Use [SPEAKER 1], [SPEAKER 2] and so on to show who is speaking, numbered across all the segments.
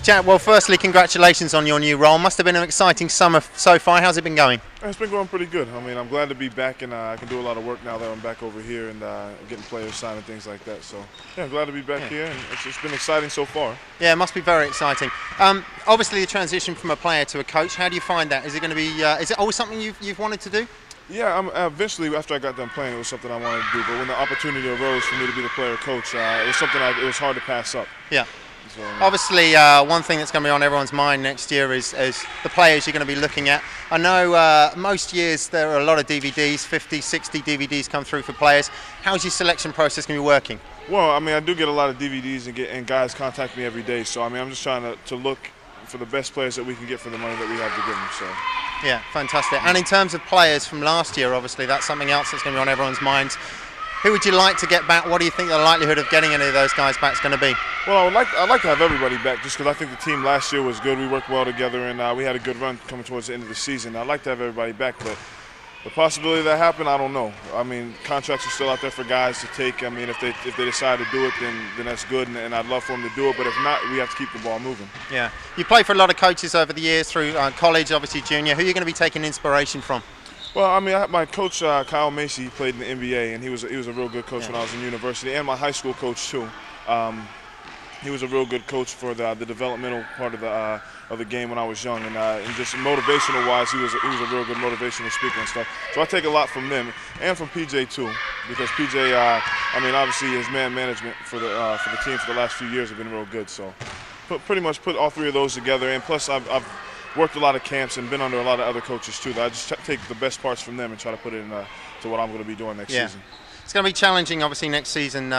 [SPEAKER 1] Chad, well, firstly, congratulations on your new role. Must have been an exciting summer so far. How's it been going?
[SPEAKER 2] It's been going pretty good. I mean, I'm glad to be back, and I can do a lot of work now that I'm back over here and getting players signed and things like that. So, yeah, I'm glad to be back here, and it's been exciting so far.
[SPEAKER 1] Yeah, it must be very exciting. Obviously, the transition from a player to a coach, how do you find that? Is it going to be? Is it always something you've wanted to do?
[SPEAKER 2] Yeah, eventually after I got done playing, it was something I wanted to do. But when the opportunity arose for me to be the player coach, it was something it was hard to pass up.
[SPEAKER 1] Yeah.
[SPEAKER 2] So,
[SPEAKER 1] obviously, one thing that's going to be on everyone's mind next year is the players you're going to be looking at. I know most years there are a lot of DVDs, 50, 60 DVDs come through for players. How's your selection process going to be working?
[SPEAKER 2] Well, I mean, I do get a lot of DVDs and guys contact me every day. So, I mean, I'm just trying to look for the best players that we can get for the money that we have to give them. So.
[SPEAKER 1] Yeah, fantastic. And in terms of players from last year, obviously, that's something else that's going to be on everyone's minds. Who would you like to get back? What do you think the likelihood of getting any of those guys back is going to be?
[SPEAKER 2] Well, I'd like to have everybody back just because I think the team last year was good. We worked well together, and we had a good run coming towards the end of the season. I'd like to have everybody back, but the possibility that happen, I don't know. I mean, contracts are still out there for guys to take. I mean, if they decide to do it, then that's good, and I'd love for them to do it. But if not, we have to keep the ball moving.
[SPEAKER 1] Yeah. You played for a lot of coaches over the years through college, obviously junior. Who are you going to be taking inspiration from?
[SPEAKER 2] Well, I mean, my coach Kyle Macy played in the NBA, and he was a real good coach when I was in university, and my high school coach too. He was a real good coach for the developmental part of the game when I was young, and just motivational wise, he was a real good motivational speaker and stuff. So I take a lot from them and from PJ too, because PJ, I mean, obviously his man management for the team for the last few years have been real good. So pretty much put all three of those together, and plus I've worked a lot of camps and been under a lot of other coaches too. That I just take the best parts from them and try to put it to what I'm going to be doing next season.
[SPEAKER 1] It's going to be challenging, obviously, next season.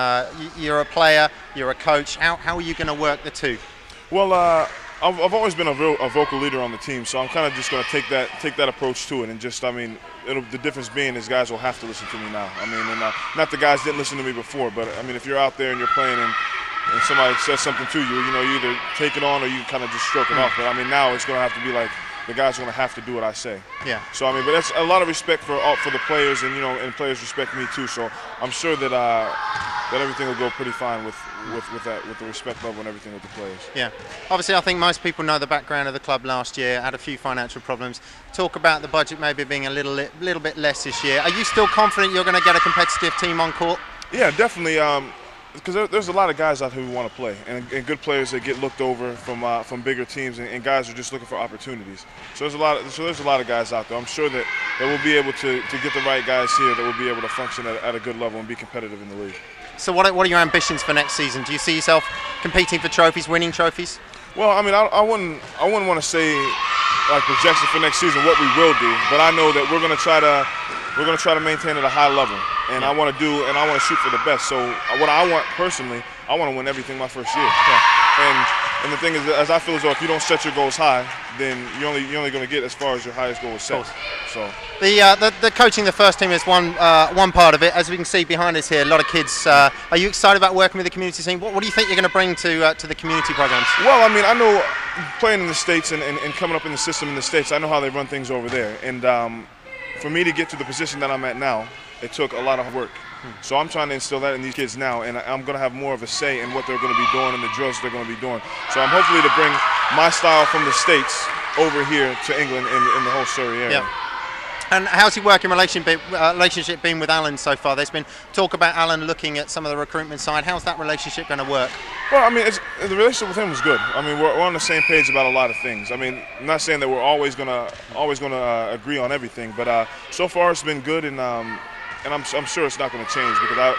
[SPEAKER 1] You're a player, you're a coach. How are you going to work the two?
[SPEAKER 2] Well, I've always been a vocal leader on the team, so I'm kind of just going to take that approach to it, and just, I mean, the difference being is guys will have to listen to me now. I mean, and not the guys didn't listen to me before, but I mean, if you're out there and you're playing and somebody says something to you, you either take it on or you kind of just stroke it off. But I mean, now it's going to have to be like the guys are going to have to do what I say. Yeah. So I mean, but that's a lot of respect for the players, and players respect me too. So I'm sure that everything will go pretty fine with the respect level and everything with the players. Yeah.
[SPEAKER 1] Obviously, I think most people know the background of the club last year. Had a few financial problems. Talk about the budget maybe being a little bit less this year. Are you still confident you're going to get a competitive team on court?
[SPEAKER 2] Yeah, definitely. Because there's a lot of guys out here who want to play, and good players that get looked over from bigger teams, and guys are just looking for opportunities. So there's a lot of guys out there. I'm sure that we'll be able to get the right guys here that will be able to function at a good level and be competitive in the league.
[SPEAKER 1] So what are your ambitions for next season? Do you see yourself competing for trophies, winning trophies?
[SPEAKER 2] Well, I mean, I wouldn't want to say like projection for next season what we will do, but I know that we're going to try to maintain at a high level, and I want to shoot for the best. So what I want personally, I want to win everything my first year. Yeah. And the thing is, as I feel as though if you don't set your goals high, then you're only going to get as far as your highest goal is set. So
[SPEAKER 1] the coaching the first team is one part of it. As we can see behind us here, a lot of kids. Are you excited about working with the community team? What do you think you're going to bring to the community programs?
[SPEAKER 2] Well, I mean, I know playing in the States and coming up in the system in the States, I know how they run things over there. And for me to get to the position that I'm at now, it took a lot of work. So I'm trying to instill that in these kids now, and I'm going to have more of a say in what they're going to be doing and the drills they're going to be doing. So I'm hopefully to bring my style from the States over here to England in the whole Surrey area.
[SPEAKER 1] Yeah. And how's your working relationship been with Alan so far? There's been talk about Alan looking at some of the recruitment side. How's that relationship going to work?
[SPEAKER 2] Well, I mean, the relationship with him was good. I mean, we're on the same page about a lot of things. I mean, I'm not saying that we're always gonna agree on everything, but so far it's been good, and I'm sure it's not going to change, because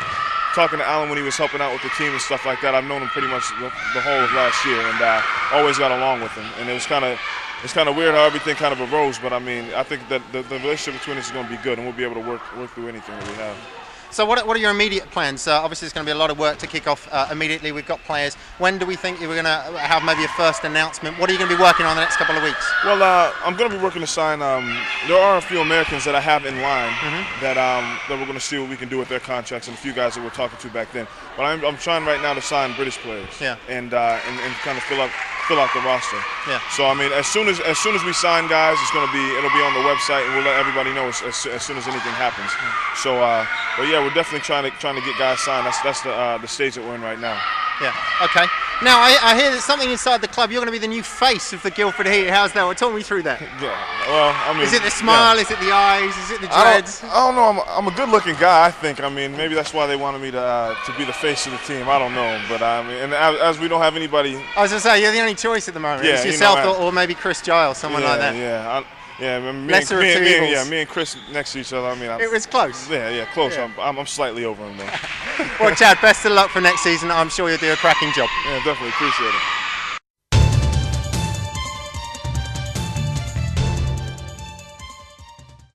[SPEAKER 2] talking to Alan when he was helping out with the team and stuff like that, I've known him pretty much the whole of last year, and always got along with him. And it's kind of weird how everything kind of arose, but I mean, I think that the relationship between us is going to be good, and we'll be able to work through anything that we have.
[SPEAKER 1] So what are your immediate plans? Obviously, there's going to be a lot of work to kick off immediately. We've got players. When do we think you're going to have maybe a first announcement? What are you going to be working on the next couple of weeks?
[SPEAKER 2] Well, I'm going to be working to sign. There are a few Americans that I have in line that we're going to see what we can do with their contracts, and a few guys that we're talking to back then. But I'm trying right now to sign British players. Yeah. And kind of fill out the roster. Yeah. So I mean, as soon as we sign guys, it'll be on the website, and we'll let everybody know as soon as anything happens. So, but yeah, we're definitely trying to get guys signed. That's the stage that we're in right now.
[SPEAKER 1] Yeah. Okay. Now, I hear that something inside the club, you're going to be the new face of the Guildford Heat. How's that? Well, talk me through that.
[SPEAKER 2] Yeah, well, I mean...
[SPEAKER 1] Is it the smile? Is it the eyes? Is it the dreads?
[SPEAKER 2] I don't know. I'm a good-looking guy, I think. I mean, maybe that's why they wanted me to be the face of the team. I don't know. But, I mean, and as we don't have anybody...
[SPEAKER 1] I was going to say, you're the only choice at the moment.
[SPEAKER 2] Yeah,
[SPEAKER 1] it's yourself or maybe Chris Giles, someone like that.
[SPEAKER 2] Me and Chris next to each other. I mean,
[SPEAKER 1] it was close.
[SPEAKER 2] Yeah, close.
[SPEAKER 1] Yeah.
[SPEAKER 2] I'm slightly over him, though.
[SPEAKER 1] Well, Chad, best of luck for next season. I'm sure you'll do a cracking job.
[SPEAKER 2] Yeah, definitely. Appreciate it.